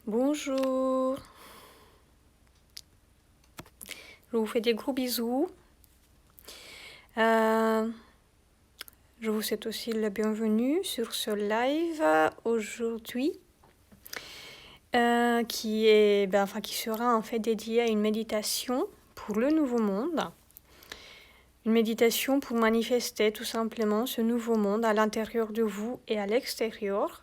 Bonjour, je vous fais des gros bisous. Je vous souhaite aussi la bienvenue sur ce live aujourd'hui qui sera en fait dédié à une méditation pour le nouveau monde. Une méditation pour manifester tout simplement ce nouveau monde à l'intérieur de vous et à l'extérieur.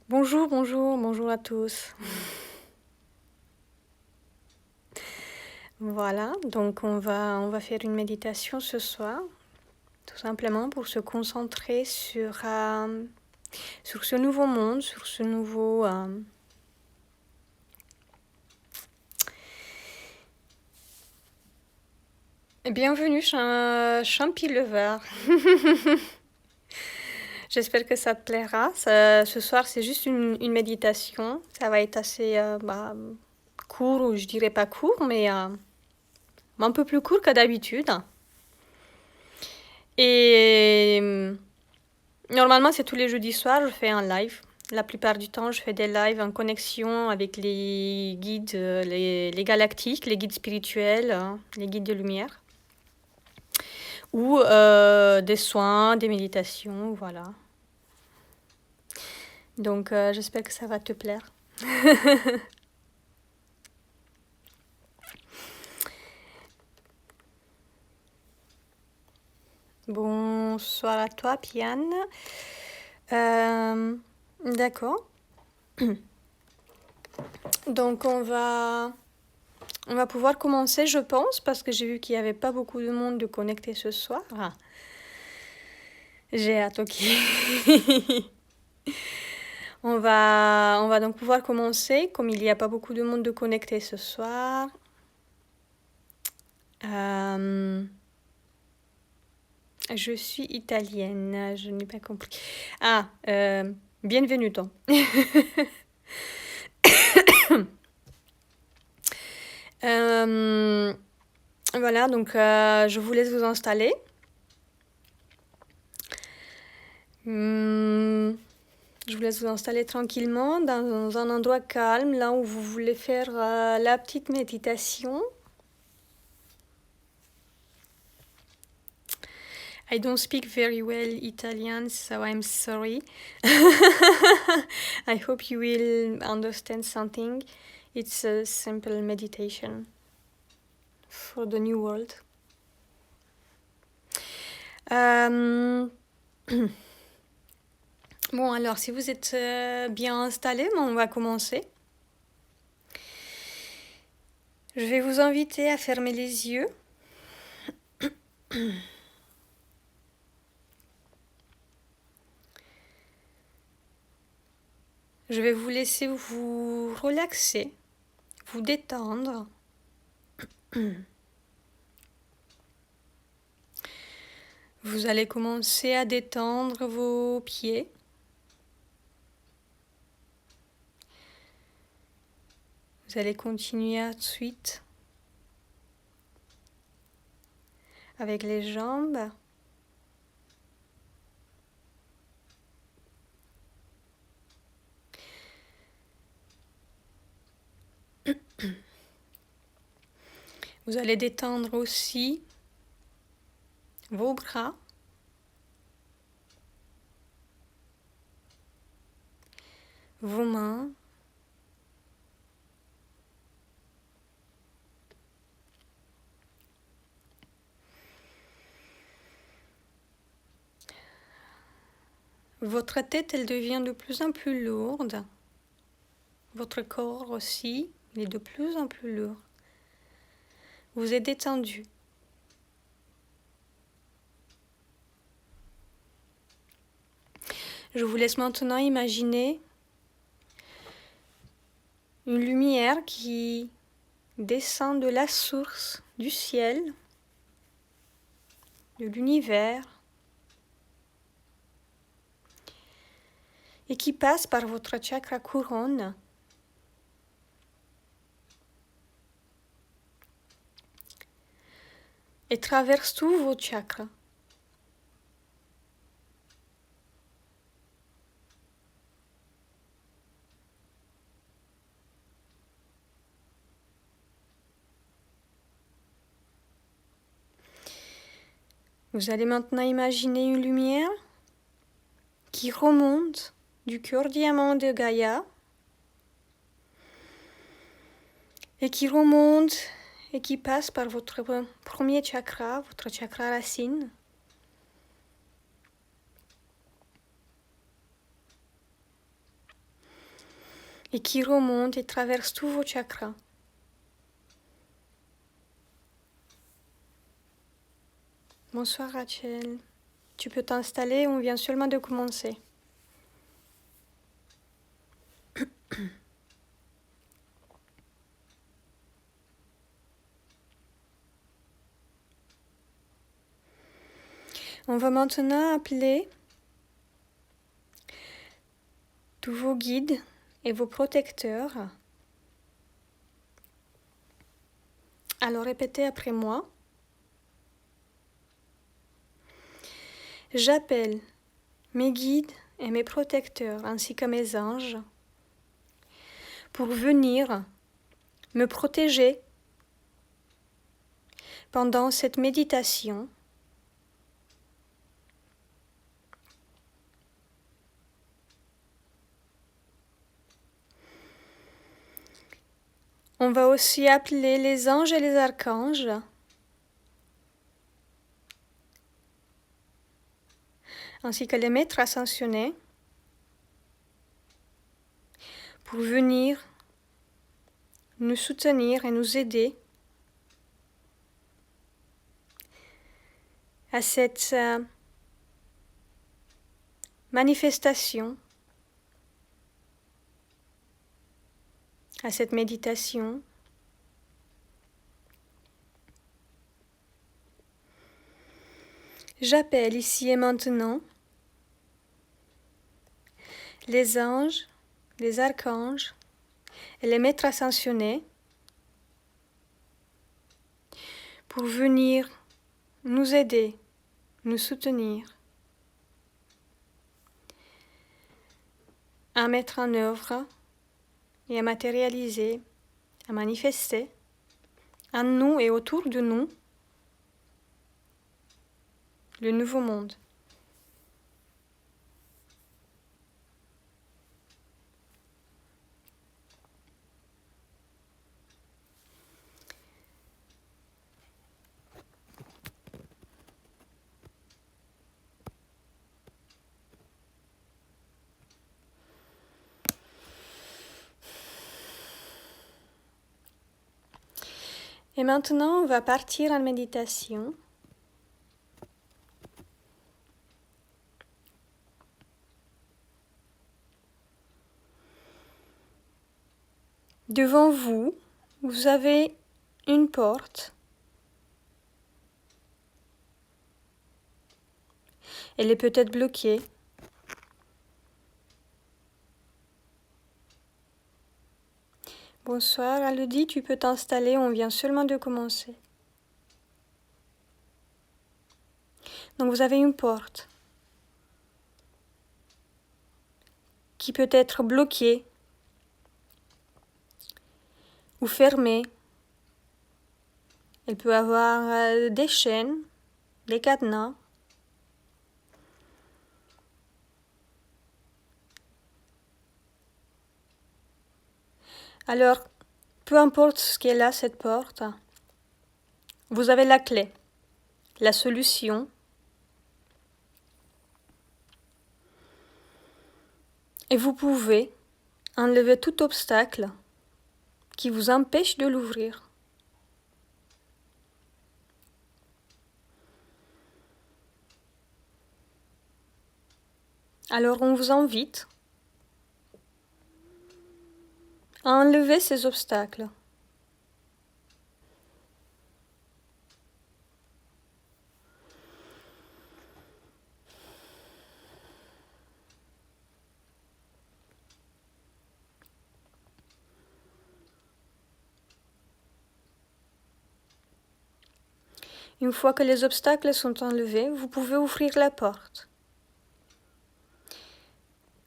Bonjour à tous. Voilà, donc on va faire une méditation ce soir, tout simplement pour se concentrer sur ce nouveau monde, sur ce nouveau... Bienvenue, Champi le vert. J'espère que ça te plaira. Ce soir, c'est juste une méditation. Ça va être assez court, ou je dirais pas court, mais un peu plus court que d'habitude. Et normalement, c'est tous les jeudis soirs, je fais un live. La plupart du temps, je fais des lives en connexion avec les guides, les galactiques, les guides spirituels, les guides de lumière. Ou des soins, des méditations, voilà. Donc, j'espère que ça va te plaire. Bonsoir à toi, Piane. D'accord. Donc, on va pouvoir commencer, je pense, parce que j'ai vu qu'il n'y avait pas beaucoup de monde de connecté ce soir. J'ai hâte, ok. On va donc pouvoir commencer, comme il n'y a pas beaucoup de monde de connecté ce soir. Je suis italienne, je n'ai pas compris. Bienvenuto. Voilà, donc je vous laisse vous installer. Je vous laisse vous installer tranquillement dans un endroit calme, là où vous voulez faire la petite méditation. I don't speak very well Italian, so I'm sorry. I hope you will understand something. It's a simple meditation for the new world. Bon, alors, si vous êtes bien installés, on va commencer. Je vais vous inviter à fermer les yeux. Je vais vous laisser vous relaxer, vous détendre. Vous allez commencer à détendre vos pieds. Vous allez continuer ensuite avec les jambes. Vous allez détendre aussi vos bras. Vos mains. Votre tête, elle devient de plus en plus lourde. Votre corps aussi, il est de plus en plus lourd. Vous êtes détendu. Je vous laisse maintenant imaginer une lumière qui descend de la source du ciel, de l'univers, et qui passe par votre chakra couronne. Et traverse tous vos chakras. Vous allez maintenant imaginer une lumière qui remonte du cœur diamant de Gaïa et qui remonte et qui passe par votre premier chakra, votre chakra racine. Et qui remonte et traverse tous vos chakras. Bonsoir Rachel. Tu peux t'installer, on vient seulement de commencer. On va maintenant appeler tous vos guides et vos protecteurs. Alors répétez après moi. J'appelle mes guides et mes protecteurs ainsi que mes anges pour venir me protéger pendant cette méditation. On va aussi appeler les anges et les archanges ainsi que les maîtres ascensionnés pour venir nous soutenir et nous aider à cette manifestation, à cette méditation. J'appelle ici et maintenant les anges, les archanges et les maîtres ascensionnés pour venir nous aider, nous soutenir à mettre en œuvre et à matérialiser, à manifester en nous et autour de nous le nouveau monde. Et maintenant, on va partir en méditation. Devant vous, vous avez une porte. Elle est peut-être bloquée. Bonsoir, Elodie, tu peux t'installer, on vient seulement de commencer. Donc vous avez une porte qui peut être bloquée ou fermée. Elle peut avoir des chaînes, des cadenas. Alors, peu importe ce qu'est là, cette porte, vous avez la clé, la solution. Et vous pouvez enlever tout obstacle qui vous empêche de l'ouvrir. Alors on vous invite à enlever ces obstacles. Une fois que les obstacles sont enlevés, vous pouvez ouvrir la porte.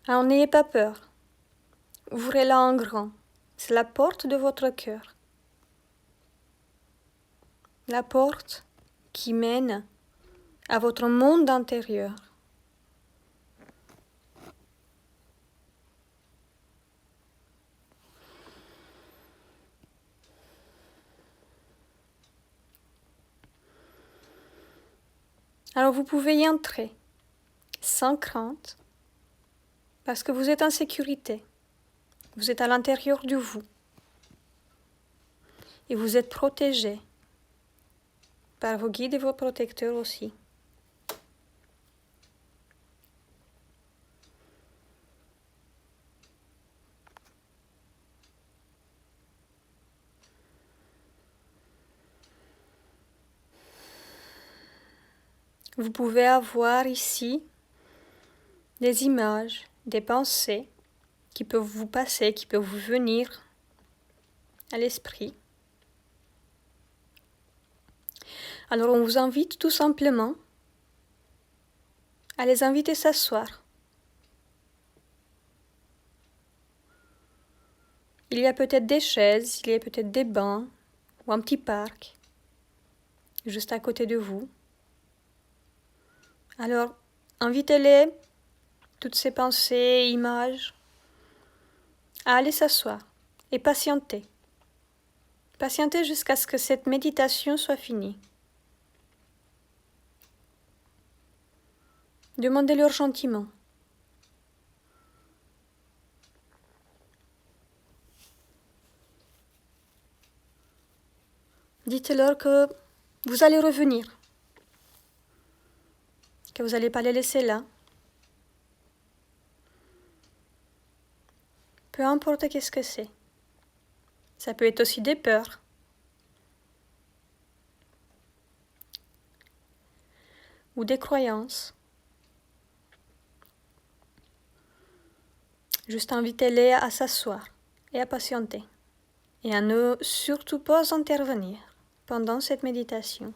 Alors n'ayez pas peur. Ouvrez-la en grand. C'est la porte de votre cœur. La porte qui mène à votre monde intérieur. Alors vous pouvez y entrer sans crainte parce que vous êtes en sécurité. Vous êtes à l'intérieur de vous et vous êtes protégé par vos guides et vos protecteurs aussi. Vous pouvez avoir ici des images, des pensées qui peuvent vous passer, qui peuvent vous venir à l'esprit. Alors on vous invite tout simplement à les inviter à s'asseoir. Il y a peut-être des chaises, il y a peut-être des bancs ou un petit parc juste à côté de vous. Alors invitez-les, toutes ces pensées, images, à aller s'asseoir et patienter. Patienter jusqu'à ce que cette méditation soit finie. Demandez-leur gentiment. Dites-leur que vous allez revenir, que vous n'allez pas les laisser là. Peu importe qu'est-ce que c'est. Ça peut être aussi des peurs. Ou des croyances. Juste invitez-les à s'asseoir et à patienter. Et à ne surtout pas intervenir pendant cette méditation.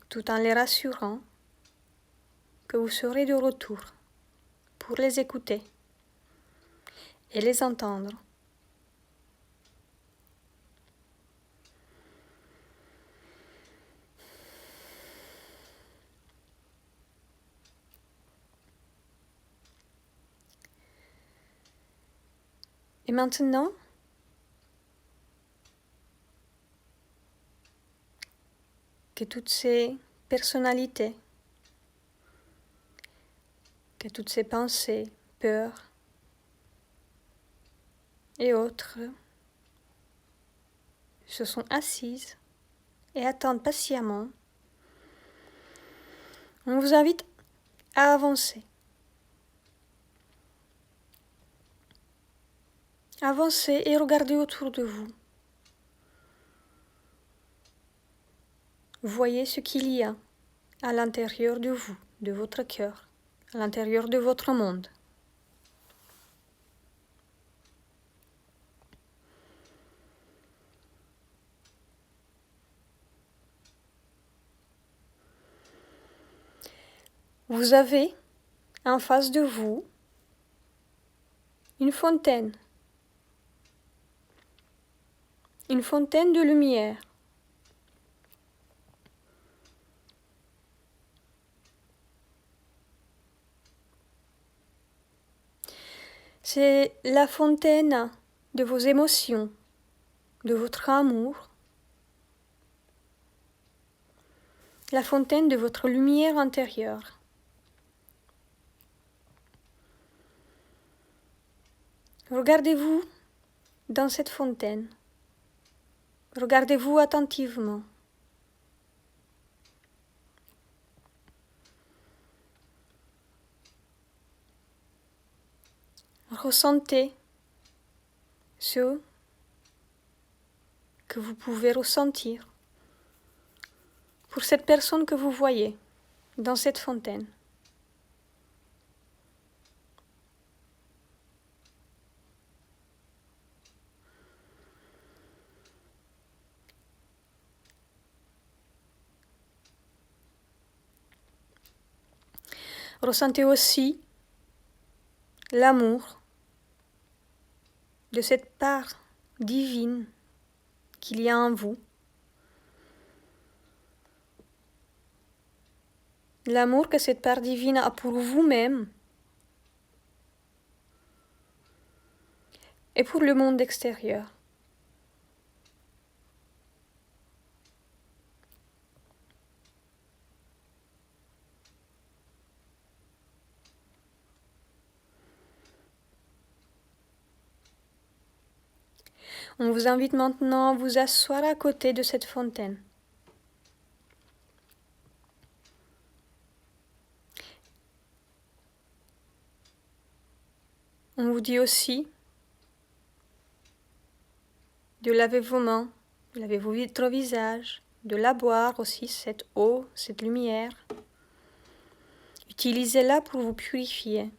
Tout en les rassurant que vous serez de retour pour les écouter et les entendre. Et maintenant, que toutes ces personnalités, que toutes ces pensées, peurs et autres se sont assises et attendent patiemment, on vous invite à avancer. Avancez et regardez autour de vous. Voyez ce qu'il y a à l'intérieur de vous, de votre cœur, à l'intérieur de votre monde. Vous avez en face de vous une fontaine de lumière. C'est la fontaine de vos émotions, de votre amour, la fontaine de votre lumière intérieure. Regardez-vous dans cette fontaine. Regardez-vous attentivement. Ressentez ce que vous pouvez ressentir pour cette personne que vous voyez dans cette fontaine. Ressentez aussi l'amour de cette part divine qu'il y a en vous. l'amour que cette part divine a pour vous-même et pour le monde extérieur. On vous invite maintenant à vous asseoir à côté de cette fontaine. On vous dit aussi de laver vos mains, de laver votre visage, de la boire aussi, cette eau, cette lumière. Utilisez-la pour vous purifier.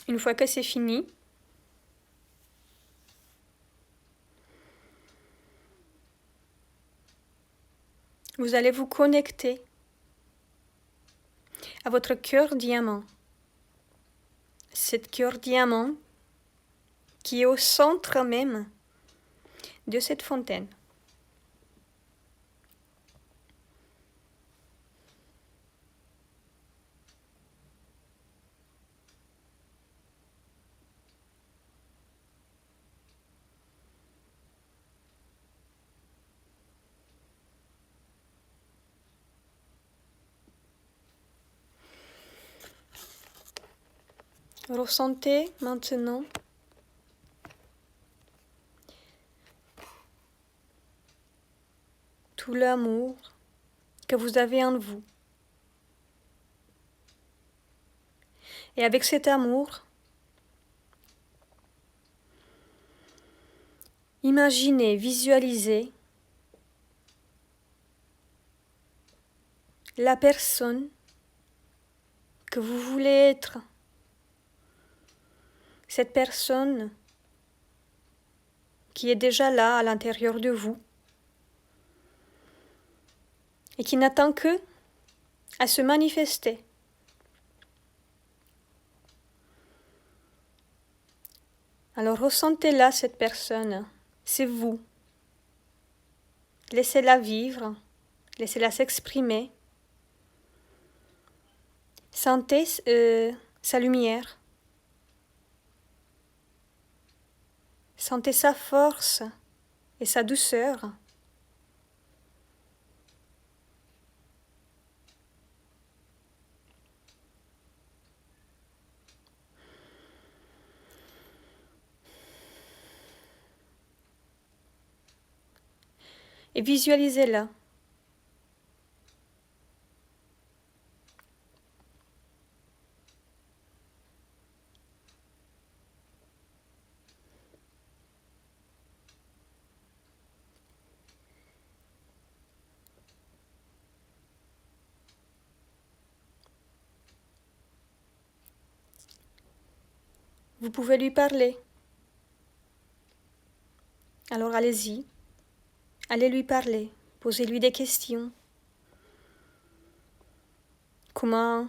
Une fois que c'est fini, vous allez vous connecter à votre cœur diamant. Cet cœur diamant qui est au centre même de cette fontaine. Ressentez maintenant tout l'amour que vous avez en vous. Et avec cet amour, imaginez, visualisez la personne que vous voulez être. Cette personne qui est déjà là à l'intérieur de vous et qui n'attend que à se manifester. Alors ressentez-la, cette personne, c'est vous. Laissez-la vivre, laissez-la s'exprimer. Sentez sa lumière. Sentez sa force et sa douceur. Et visualisez-la. Vous pouvez lui parler. Alors allez-y, allez lui parler, posez-lui des questions. Comment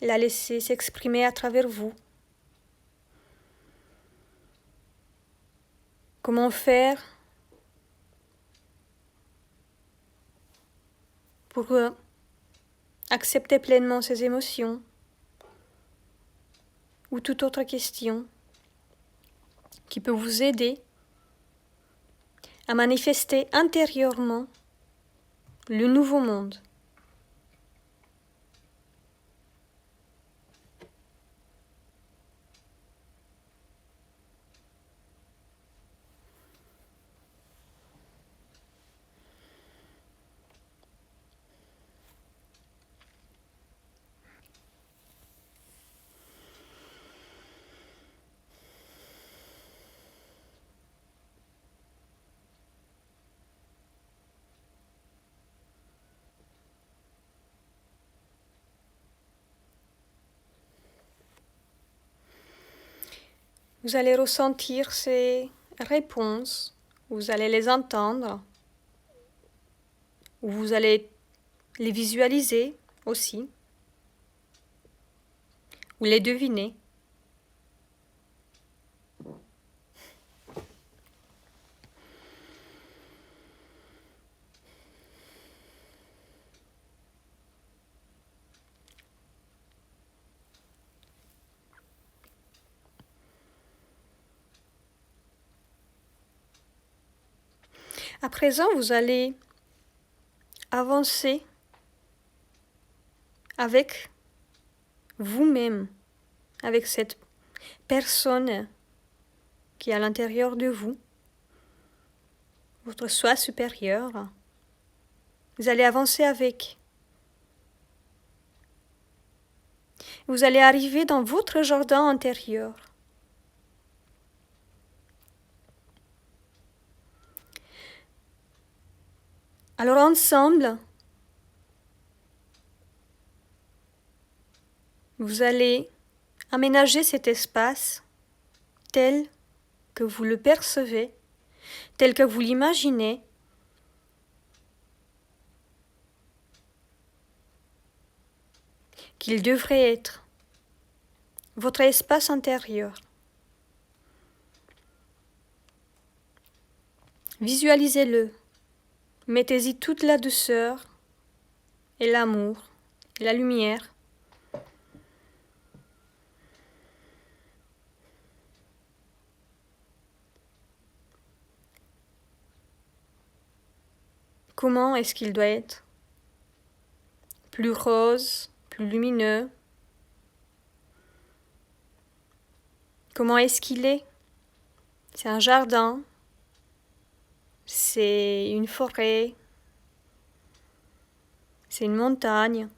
la laisser s'exprimer à travers vous? Comment faire pour accepter pleinement ses émotions? Ou toute autre question qui peut vous aider à manifester intérieurement le nouveau monde. Vous allez ressentir ces réponses, vous allez les entendre, ou vous allez les visualiser aussi, ou les deviner. À présent, vous allez avancer avec vous-même, avec cette personne qui est à l'intérieur de vous, votre soi supérieur. Vous allez avancer avec. Vous allez arriver dans votre jardin intérieur. Alors ensemble, vous allez aménager cet espace tel que vous le percevez, tel que vous l'imaginez, qu'il devrait être, votre espace intérieur. Visualisez-le, mettez-y toute la douceur et l'amour et la lumière. Comment est-ce qu'il doit être? Plus rose, plus lumineux? Comment est-ce qu'il est? C'est un jardin? C'est une forêt? C'est une montagne?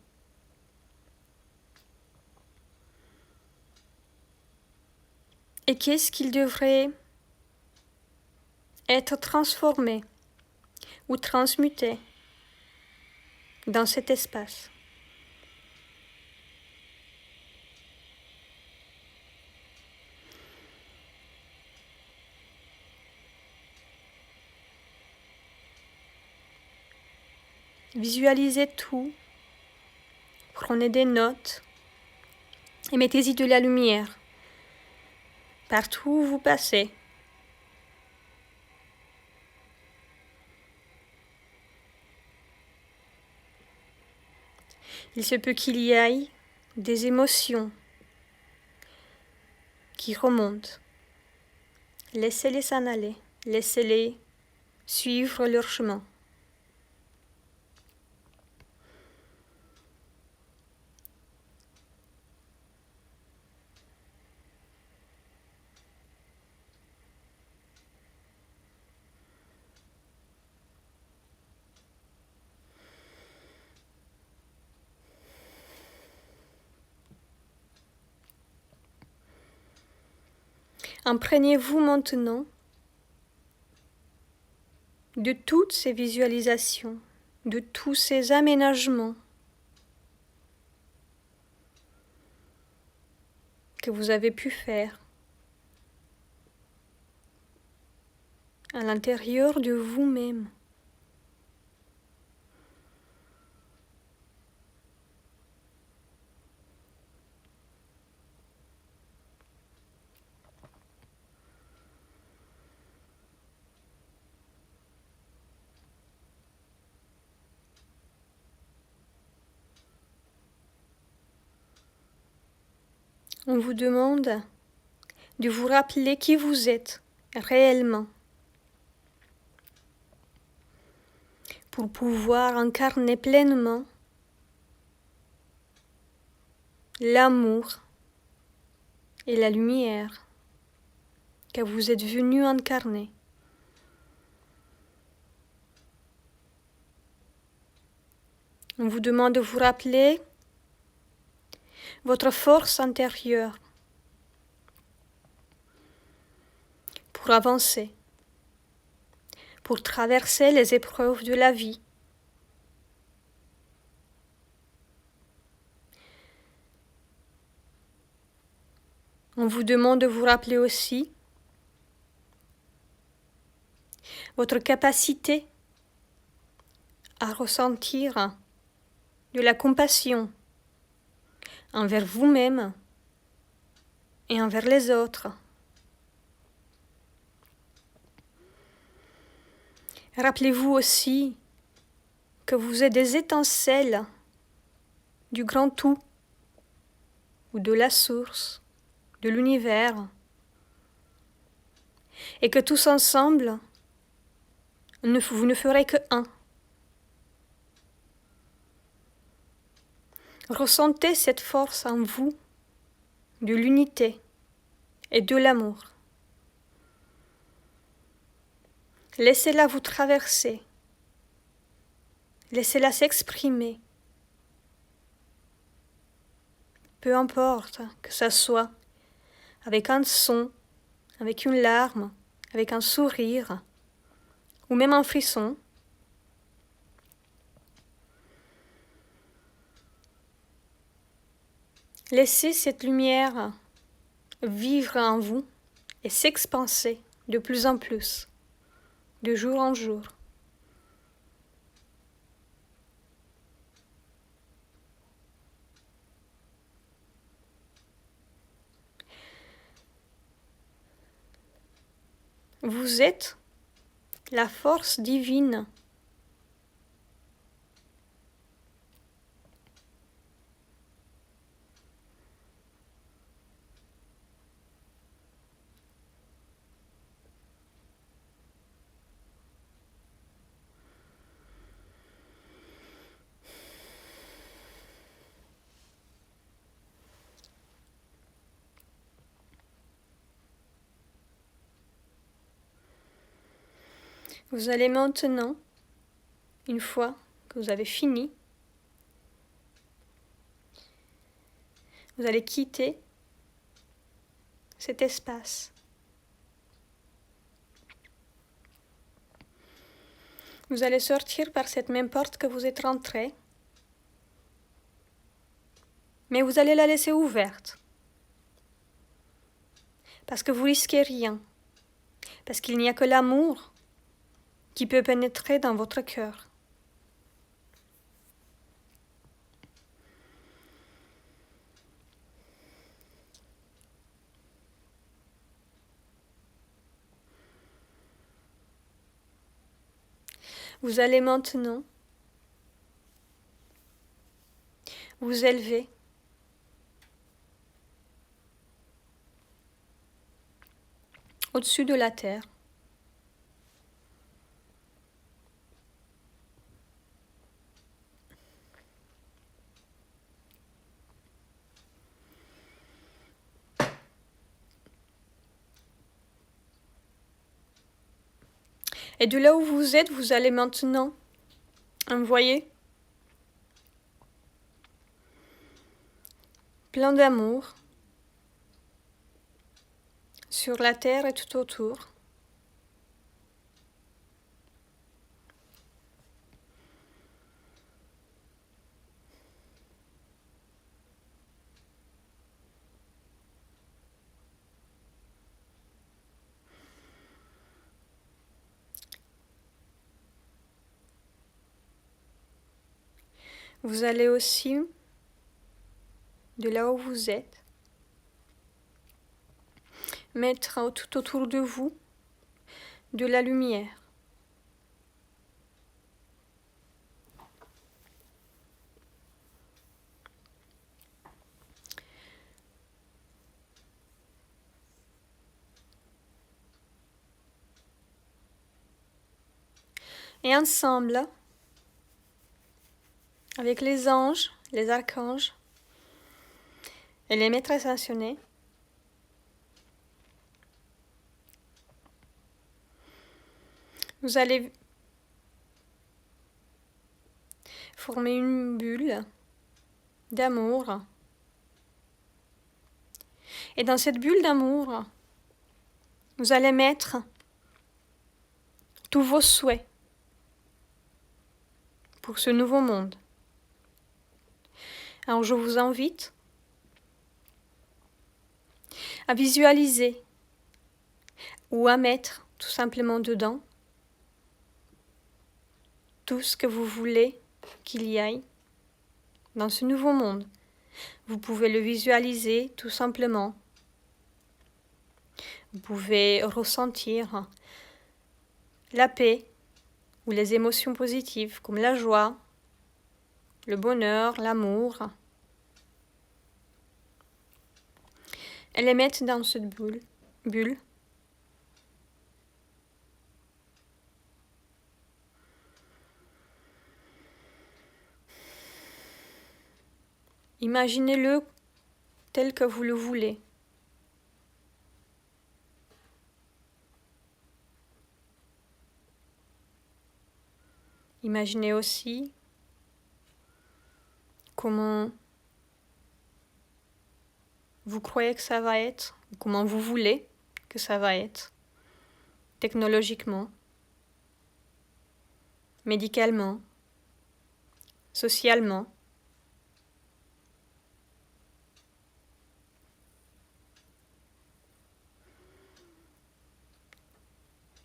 Et qu'est-ce qu'il devrait être transformé ou transmuté dans cet espace? Visualisez tout, prenez des notes et mettez-y de la lumière partout où vous passez. Il se peut qu'il y ait des émotions qui remontent. Laissez-les s'en aller, laissez-les suivre leur chemin. Imprégnez-vous maintenant de toutes ces visualisations, de tous ces aménagements que vous avez pu faire à l'intérieur de vous-même. On vous demande de vous rappeler qui vous êtes réellement pour pouvoir incarner pleinement l'amour et la lumière que vous êtes venu incarner. On vous demande de vous rappeler votre force intérieure pour avancer, pour traverser les épreuves de la vie. On vous demande de vous rappeler aussi votre capacité à ressentir de la compassion envers vous-même et envers les autres. Rappelez-vous aussi que vous êtes des étincelles du grand tout ou de la source, de l'univers, et que tous ensemble, vous ne ferez que un. Ressentez cette force en vous, de l'unité et de l'amour. Laissez-la vous traverser. Laissez-la s'exprimer. Peu importe que ça soit avec un son, avec une larme, avec un sourire, ou même un frisson. Laissez cette lumière vivre en vous et s'expanser de plus en plus, de jour en jour. Vous êtes la force divine. Vous allez maintenant, une fois que vous avez fini, vous allez quitter cet espace. Vous allez sortir par cette même porte que vous êtes rentré, mais vous allez la laisser ouverte. Parce que vous risquez rien. Parce qu'il n'y a que l'amour qui peut pénétrer dans votre cœur. Vous allez maintenant vous élever au-dessus de la terre. Et de là où vous êtes, vous allez maintenant envoyer plein d'amour sur la terre et tout autour. Vous allez aussi, de là où vous êtes, mettre tout autour de vous de la lumière. Et ensemble, avec les anges, les archanges et les maîtres ascensionnés, vous allez former une bulle d'amour. Et dans cette bulle d'amour, vous allez mettre tous vos souhaits pour ce nouveau monde. Alors je vous invite à visualiser ou à mettre tout simplement dedans tout ce que vous voulez qu'il y aille dans ce nouveau monde. Vous pouvez le visualiser tout simplement. Vous pouvez ressentir la paix ou les émotions positives comme la joie, le bonheur, l'amour. Et les mettre dans cette bulle. Imaginez-le tel que vous le voulez. Imaginez aussi comment vous croyez que ça va être, ou comment vous voulez que ça va être, technologiquement, médicalement, socialement.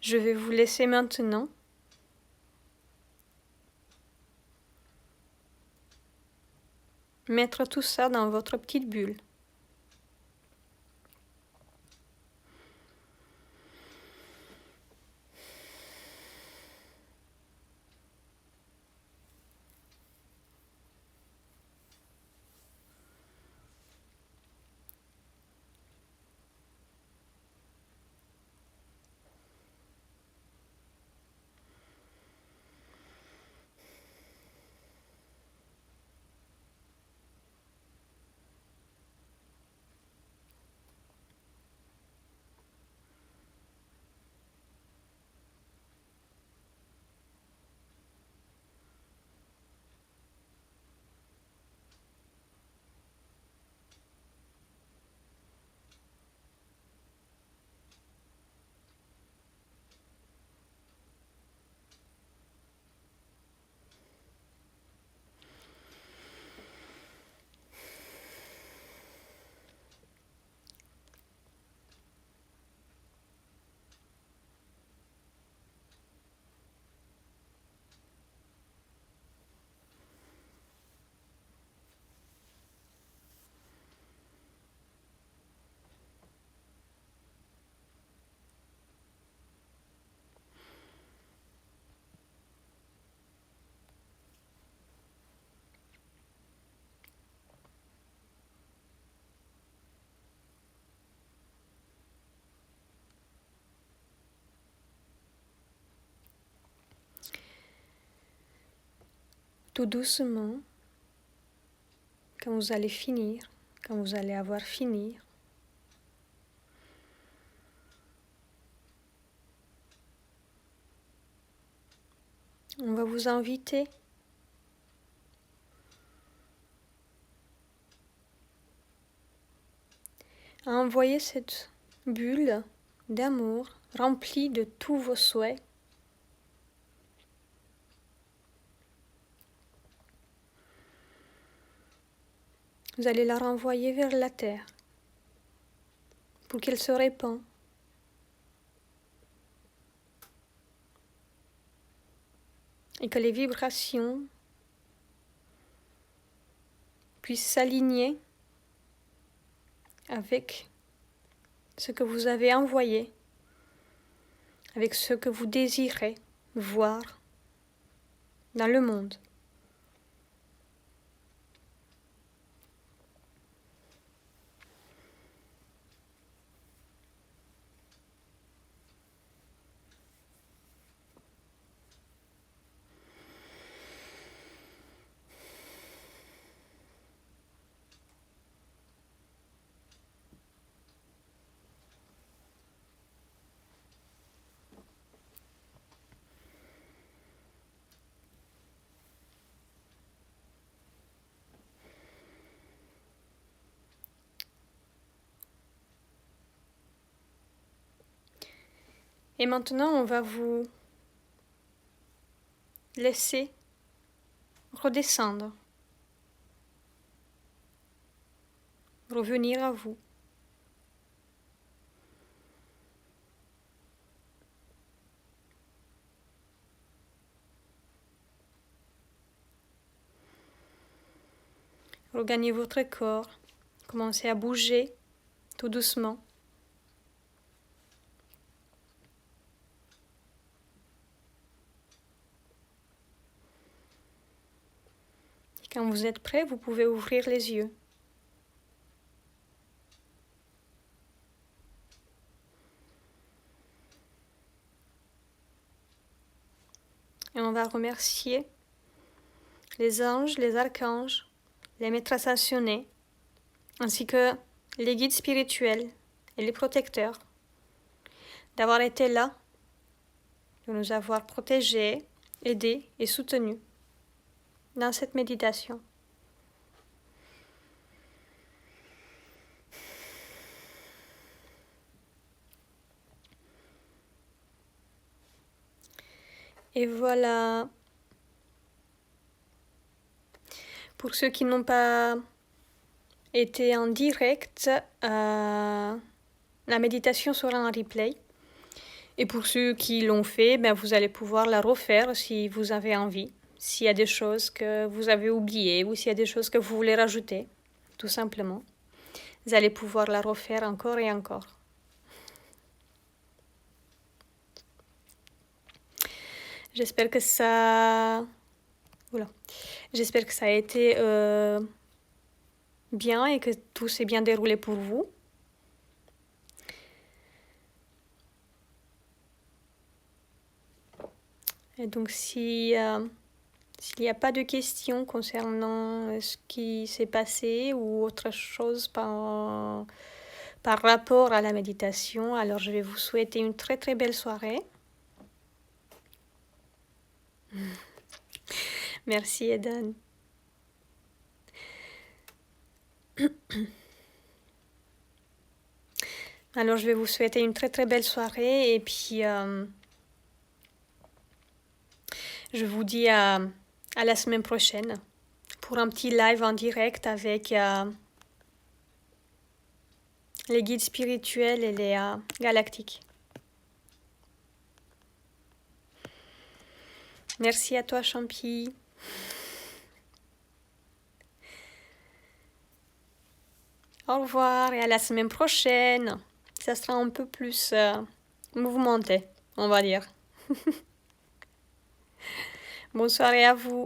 Je vais vous laisser maintenant mettre tout ça dans votre petite bulle. Tout doucement, quand vous allez finir, quand vous allez avoir fini, on va vous inviter à envoyer cette bulle d'amour remplie de tous vos souhaits vous allez la renvoyer vers la terre pour qu'elle se répand. Et que les vibrations puissent s'aligner avec ce que vous avez envoyé, avec ce que vous désirez voir dans le monde. Et maintenant, on va vous laisser redescendre, revenir à vous. Regagnez votre corps. Commencez à bouger tout doucement. Et quand vous êtes prêt, vous pouvez ouvrir les yeux. Et on va remercier les anges, les archanges, les maîtres ascensionnés, ainsi que les guides spirituels et les protecteurs, d'avoir été là, de nous avoir protégés, aidés et soutenus dans cette méditation. Et voilà. Pour ceux qui n'ont pas été en direct, la méditation sera en replay. Et pour ceux qui l'ont fait, ben vous allez pouvoir la refaire si vous avez envie. S'il y a des choses que vous avez oubliées ou s'il y a des choses que vous voulez rajouter, tout simplement. Vous allez pouvoir la refaire encore et encore. J'espère que ça... Voilà. J'espère que ça a été bien et que tout s'est bien déroulé pour vous. Et donc s'il n'y a pas de questions concernant ce qui s'est passé ou autre chose par rapport à la méditation, alors je vais vous souhaiter une très très belle soirée. Merci Eden. Alors je vais vous souhaiter une très très belle soirée et puis je vous dis à la semaine prochaine pour un petit live en direct avec les guides spirituels et les galactiques. Merci à toi Champi. Au revoir et à la semaine prochaine. Ça sera un peu plus mouvementé, on va dire. Bonne soirée à vous.